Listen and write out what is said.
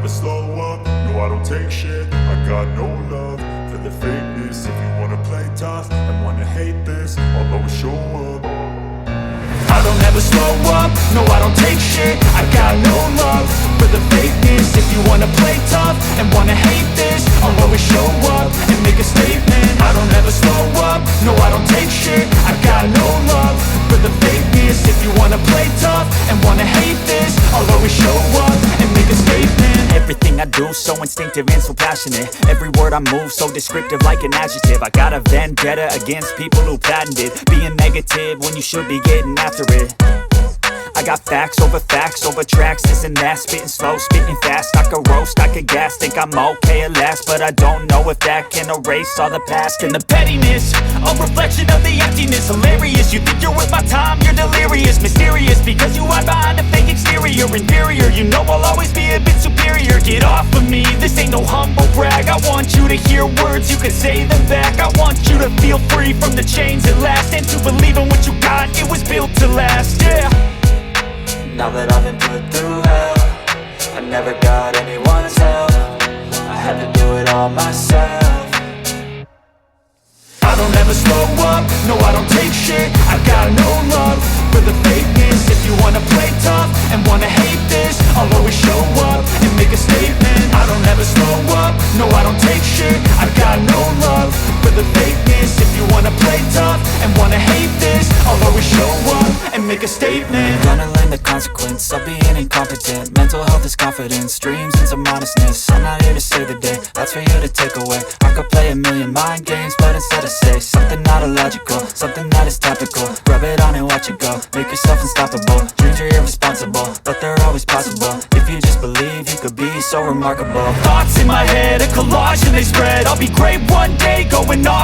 never slow up, no I don't take shit. I got no love for the fakeness. If you wanna play tough and wanna hate this, I'll always show up. I don't ever slow up, no I don't take shit. I got no love for the fakeness. If you wanna play tough and wanna hate this, I'll always show up and make a statement. I don't ever slow up, no I don't take shit. I got no love for the fakeness. If you wanna play tough and wanna hate this, I'll always show up and make a statement. Everything I do so instinctive and so passionate. Every word I move so descriptive like an adjective. I got a vendetta against people who patented being negative when you should be getting after it. I got facts over tracks, this and that. Spitting slow, spitting fast. I could roast, I could gas. Think I'm okay at last, but I don't know if that can erase all the past. And the pettiness, a reflection of the emptiness. Hilarious, you think you're worth my time, you're delirious. Mysterious, because you hide behind a fake exterior. Inferior, you know I'll always be a bit superior. Get off of me, this ain't no humble brag. I want you to hear words, you can say them back. I want you to feel free from the chains at last, and to believe in what you got, it was built to last, yeah. Now that I've been put through hell, I never got anyone's help. I had to do it all myself. I don't ever slow up, no I don't take shit. I got no love for the fakeness. If you wanna play tough and wanna hate this, I'll always show up and make a statement. I don't ever slow up, no I don't take shit. I got no love for the fakeness. If you wanna play tough and wanna hate this, I'll always show up and make a statement. Gonna learn the consequence of being incompetent. Mental health is confidence, dreams into modestness. I'm not here to save the day, that's for you to take away. I could play a million mind games, but instead I say something not illogical, something that is topical. Rub it on and watch it go, make yourself unstoppable. Dreams are irresponsible, but they're always possible. If you just believe, you could be so remarkable. Thoughts in my head, a collage and they spread. I'll be great one day, going off